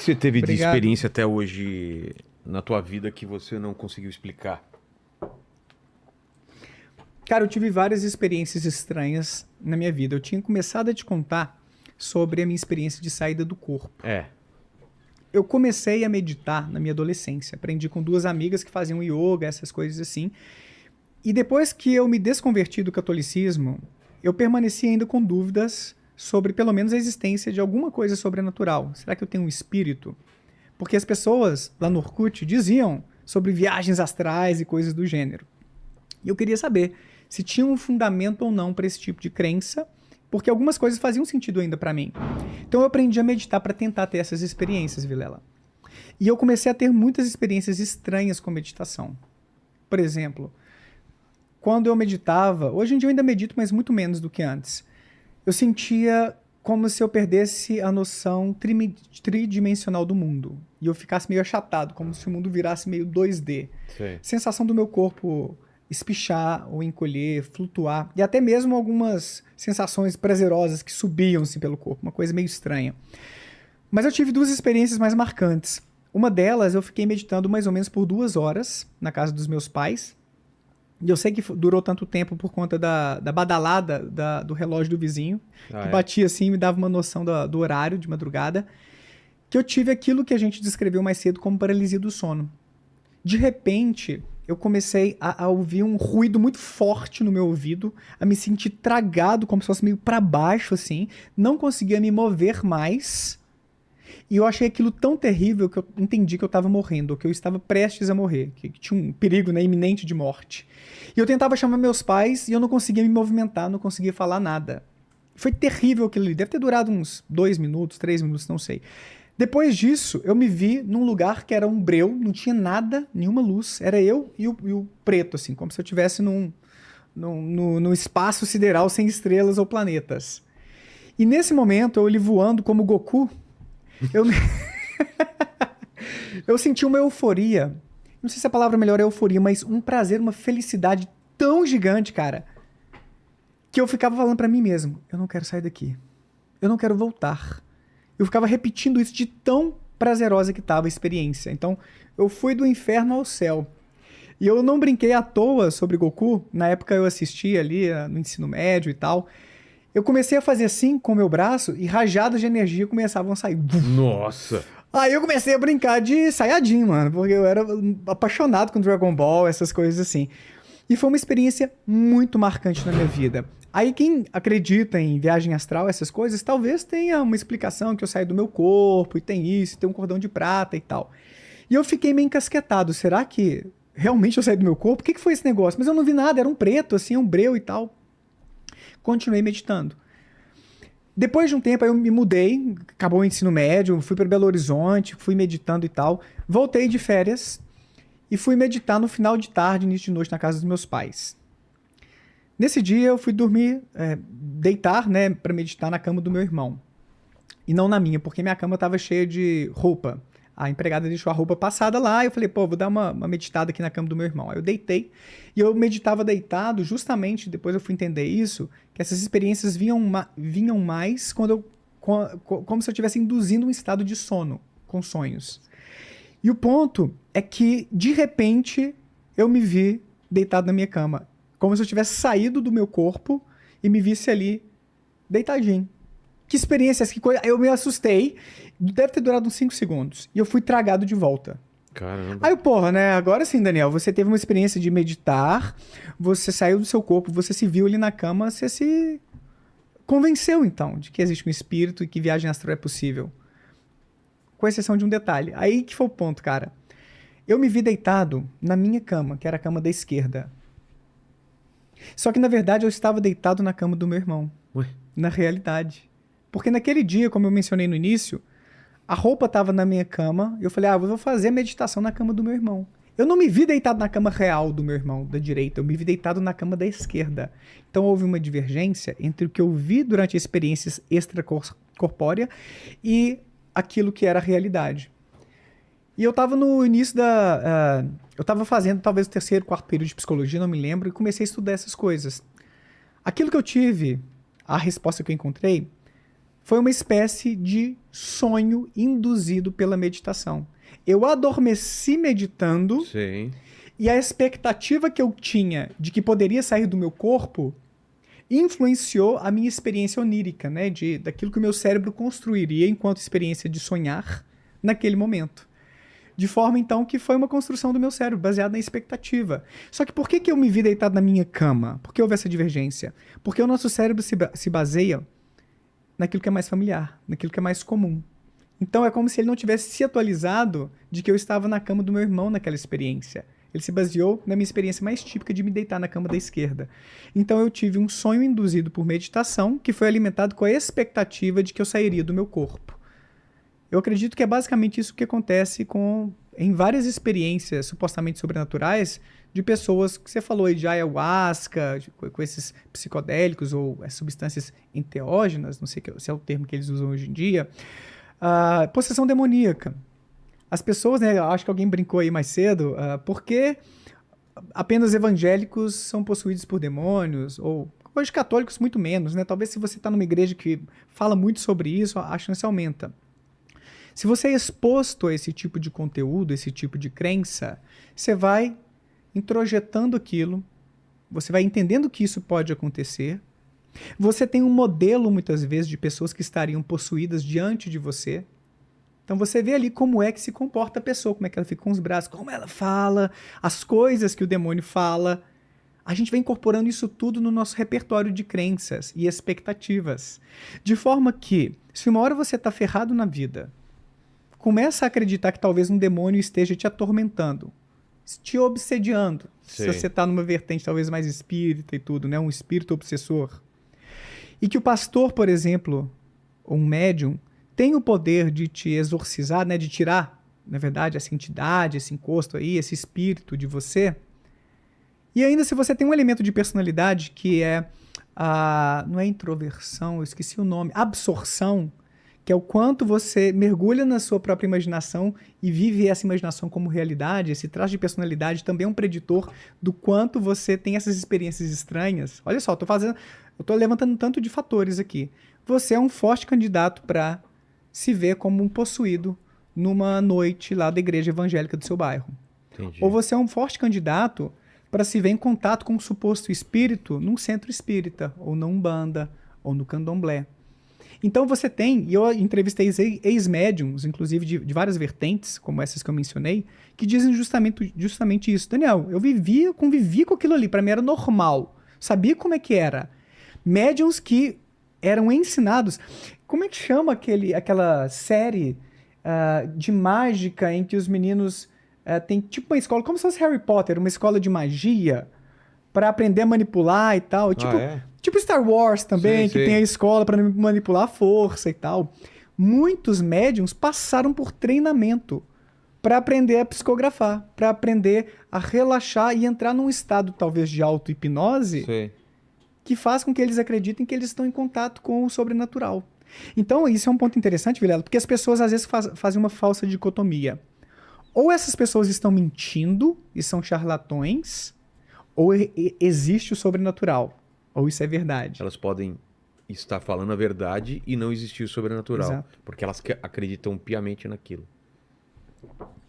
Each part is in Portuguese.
que você teve de Obrigado. experiência até hoje na tua vida que você não conseguiu explicar? Cara, eu tive várias experiências estranhas na minha vida. Eu tinha começado a te contar sobre a minha experiência de saída do corpo. É. Eu comecei a meditar na minha adolescência. Aprendi com duas amigas que faziam yoga, essas coisas assim. E depois que eu me desconverti do catolicismo, eu permaneci ainda com dúvidas sobre pelo menos a existência de alguma coisa sobrenatural. Será que eu tenho um espírito? Porque as pessoas lá no Orkut diziam sobre viagens astrais e coisas do gênero. E eu queria saber se tinha um fundamento ou não para esse tipo de crença, porque algumas coisas faziam sentido ainda para mim. Então eu aprendi a meditar para tentar ter essas experiências, Vilela. E eu comecei a ter muitas experiências estranhas com meditação. Por exemplo, quando eu meditava, hoje em dia eu ainda medito, mas muito menos do que antes, eu sentia como se eu perdesse a noção tridimensional do mundo. E eu ficasse meio achatado, como se o mundo virasse meio 2D. Sei. Sensação do meu corpo espichar ou encolher, flutuar, e até mesmo algumas sensações prazerosas que subiam-se pelo corpo, uma coisa meio estranha. Mas eu tive duas experiências mais marcantes. Uma delas, eu fiquei meditando mais ou menos por 2 horas na casa dos meus pais, e eu sei que durou tanto tempo por conta da badalada do relógio do vizinho, que batia assim e me dava uma noção do horário de madrugada, que eu tive aquilo que a gente descreveu mais cedo como paralisia do sono. De repente, eu comecei a ouvir um ruído muito forte no meu ouvido, a me sentir tragado, como se fosse meio para baixo, assim. Não conseguia me mover mais. E eu achei aquilo tão terrível que eu entendi que eu estava morrendo, que eu estava prestes a morrer, que tinha um perigo, né, iminente de morte. E eu tentava chamar meus pais e eu não conseguia me movimentar, não conseguia falar nada. Foi terrível aquilo ali. Deve ter durado uns 2 minutos, 3 minutos, não sei. Depois disso, eu me vi num lugar que era um breu, não tinha nada, nenhuma luz. Era eu e o preto, assim, como se eu estivesse num espaço sideral sem estrelas ou planetas. E nesse momento, eu ali voando como Goku, eu, eu senti uma euforia. Não sei se a palavra melhor é euforia, mas um prazer, uma felicidade tão gigante, cara, que eu ficava falando pra mim mesmo, eu não quero sair daqui. Eu não quero voltar. Eu ficava repetindo isso de tão prazerosa que estava a experiência. Então, eu fui do inferno ao céu. E eu não brinquei à toa sobre Goku. Na época eu assistia ali no ensino médio e tal. Eu comecei a fazer assim com o meu braço e rajadas de energia começavam a sair. Nossa! Aí eu comecei a brincar de Saiyajin, mano. Porque eu era apaixonado com Dragon Ball, essas coisas assim. E foi uma experiência muito marcante na minha vida. Aí quem acredita em viagem astral, essas coisas, talvez tenha uma explicação que eu saí do meu corpo, e tem isso, tem um cordão de prata e tal. E eu fiquei meio encasquetado. Será que realmente eu saí do meu corpo? O que foi esse negócio? Mas eu não vi nada, era um preto, assim, um breu e tal. Continuei meditando. Depois de um tempo, aí eu me mudei, acabou o ensino médio, fui para Belo Horizonte, fui meditando e tal. Voltei de férias e fui meditar no final de tarde, início de noite, na casa dos meus pais. Nesse dia eu fui dormir, deitar, né, para meditar na cama do meu irmão. E não na minha, porque minha cama estava cheia de roupa. A empregada deixou a roupa passada lá, e eu falei, pô, vou dar uma meditada aqui na cama do meu irmão. Aí eu deitei, e eu meditava deitado, justamente, depois eu fui entender isso, que essas experiências vinham mais quando como se eu estivesse induzindo um estado de sono, com sonhos. E o ponto é que, de repente, eu me vi deitado na minha cama. Como se eu tivesse saído do meu corpo e me visse ali, deitadinho. Que experiência, que coisa. Eu me assustei. Deve ter durado uns 5 segundos. E eu fui tragado de volta. Caramba. Aí, porra, né? Agora sim, Daniel, você teve uma experiência de meditar, você saiu do seu corpo, você se viu ali na cama, você se convenceu, então, de que existe um espírito e que viagem astral é possível. Com exceção de um detalhe. Aí que foi o ponto, cara. Eu me vi deitado na minha cama, que era a cama da esquerda. Só que, na verdade, eu estava deitado na cama do meu irmão. Ué? Na realidade. Porque naquele dia, como eu mencionei no início, a roupa estava na minha cama e eu falei, eu vou fazer a meditação na cama do meu irmão. Eu não me vi deitado na cama real do meu irmão, da direita. Eu me vi deitado na cama da esquerda. Então, houve uma divergência entre o que eu vi durante experiências extracorpóreas e aquilo que era a realidade. E eu estava no início eu estava fazendo talvez o 3º, 4º período de psicologia, não me lembro, e comecei a estudar essas coisas. Aquilo que eu tive, a resposta que eu encontrei, foi uma espécie de sonho induzido pela meditação. Eu adormeci meditando Sim. e a expectativa que eu tinha de que poderia sair do meu corpo influenciou a minha experiência onírica, né? Daquilo que o meu cérebro construiria enquanto experiência de sonhar naquele momento. De forma, então, que foi uma construção do meu cérebro, baseada na expectativa. Só que por que eu me vi deitado na minha cama? Por que houve essa divergência? Porque o nosso cérebro se baseia naquilo que é mais familiar, naquilo que é mais comum. Então é como se ele não tivesse se atualizado de que eu estava na cama do meu irmão naquela experiência. Ele se baseou na minha experiência mais típica de me deitar na cama da esquerda. Então eu tive um sonho induzido por meditação que foi alimentado com a expectativa de que eu sairia do meu corpo. Eu acredito que é basicamente isso que acontece em várias experiências supostamente sobrenaturais de pessoas que você falou aí de ayahuasca, com esses psicodélicos ou as substâncias enteógenas, não sei se é o termo que eles usam hoje em dia, possessão demoníaca. As pessoas, né, acho que alguém brincou aí mais cedo, por que apenas evangélicos são possuídos por demônios, ou hoje católicos muito menos, né? Talvez se você está numa igreja que fala muito sobre isso, a chance aumenta. Se você é exposto a esse tipo de conteúdo, esse tipo de crença, você vai introjetando aquilo, você vai entendendo que isso pode acontecer, você tem um modelo, muitas vezes, de pessoas que estariam possuídas diante de você. Então você vê ali como é que se comporta a pessoa, como é que ela fica com os braços, como ela fala, as coisas que o demônio fala. A gente vai incorporando isso tudo no nosso repertório de crenças e expectativas. De forma que, se uma hora você está ferrado na vida, começa a acreditar que talvez um demônio esteja te atormentando, te obsediando. Sim. Se você está numa vertente talvez mais espírita e tudo, né? Um espírito obsessor. E que o pastor, por exemplo, ou um médium, tem o poder de te exorcizar, né? De tirar, na verdade, essa entidade, esse encosto aí, esse espírito de você. E ainda se você tem um elemento de personalidade que é, não é introversão, eu esqueci o nome, absorção, que é o quanto você mergulha na sua própria imaginação e vive essa imaginação como realidade. Esse traço de personalidade também é um preditor do quanto você tem essas experiências estranhas. Olha só, eu tô levantando tanto de fatores aqui. Você é um forte candidato para se ver como um possuído numa noite lá da igreja evangélica do seu bairro. Entendi. Ou você é um forte candidato para se ver em contato com um suposto espírito num centro espírita, ou na Umbanda, ou no Candomblé. Então você tem, e eu entrevistei ex-médiums, inclusive de várias vertentes, como essas que eu mencionei, que dizem justamente isso. Daniel, eu convivi com aquilo ali, para mim era normal, sabia como é que era. Médiums que eram ensinados, como é que chama aquela série de mágica em que os meninos têm tipo uma escola, como se fosse Harry Potter, uma escola de magia, para aprender a manipular e tal, tipo Star Wars também, que tem a escola para manipular a força e tal. Muitos médiums passaram por treinamento para aprender a psicografar, para aprender a relaxar e entrar num estado talvez de auto-hipnose que faz com que eles acreditem que eles estão em contato com o sobrenatural. Então isso é um ponto interessante, Vilela, porque as pessoas às vezes fazem uma falsa dicotomia. Ou essas pessoas estão mentindo e são charlatões, ou existe o sobrenatural. Ou isso é verdade. Elas podem estar falando a verdade e não existir o sobrenatural. Exato. Porque elas acreditam piamente naquilo.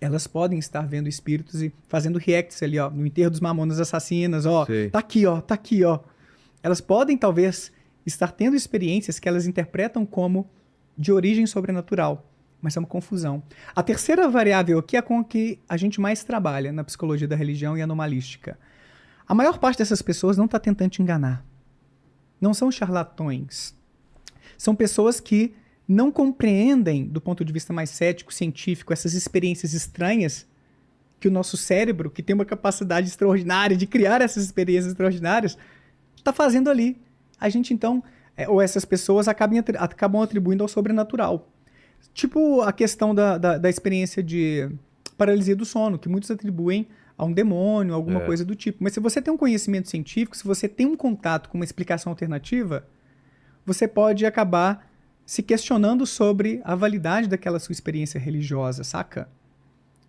Elas podem estar vendo espíritos e fazendo reacts ali, ó, no enterro dos Mamonas Assassinas, ó, tá aqui, ó, tá aqui, ó. Elas podem, talvez, estar tendo experiências que elas interpretam como de origem sobrenatural, mas é uma confusão. A terceira variável aqui é com a que a gente mais trabalha na psicologia da religião e anomalística. A maior parte dessas pessoas não está tentando te enganar. Não são charlatões. São pessoas que não compreendem, do ponto de vista mais cético, científico, essas experiências estranhas que o nosso cérebro, que tem uma capacidade extraordinária de criar essas experiências extraordinárias, está fazendo ali. A gente, então, ou essas pessoas acabam atribuindo ao sobrenatural. Tipo a questão da experiência de paralisia do sono, que muitos atribuem a um demônio, alguma coisa do tipo. Mas se você tem um conhecimento científico, se você tem um contato com uma explicação alternativa, você pode acabar se questionando sobre a validade daquela sua experiência religiosa, saca?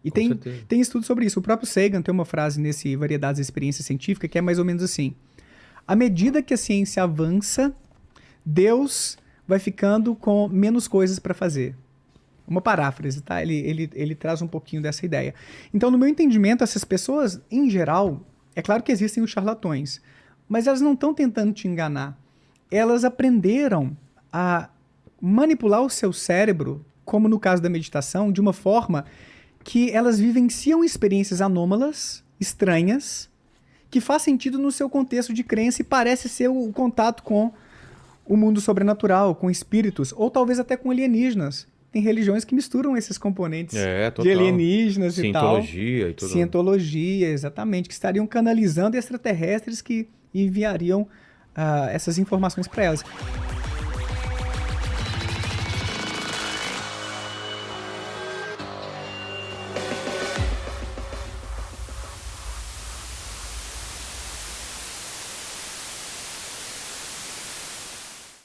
E tem estudo sobre isso. O próprio Sagan tem uma frase nesse Variedades da Experiência Científica que é mais ou menos assim: à medida que a ciência avança, Deus vai ficando com menos coisas para fazer. Uma paráfrase, tá? Ele traz um pouquinho dessa ideia. Então, no meu entendimento, essas pessoas, em geral, é claro que existem os charlatões, mas elas não estão tentando te enganar. Elas aprenderam a manipular o seu cérebro, como no caso da meditação, de uma forma que elas vivenciam experiências anômalas, estranhas, que faz sentido no seu contexto de crença e parece ser o contato com o mundo sobrenatural, com espíritos, ou talvez até com alienígenas. Tem religiões que misturam esses componentes de alienígenas e tal. Cientologia e tudo. Cientologia, exatamente, que estariam canalizando extraterrestres que enviariam essas informações para elas.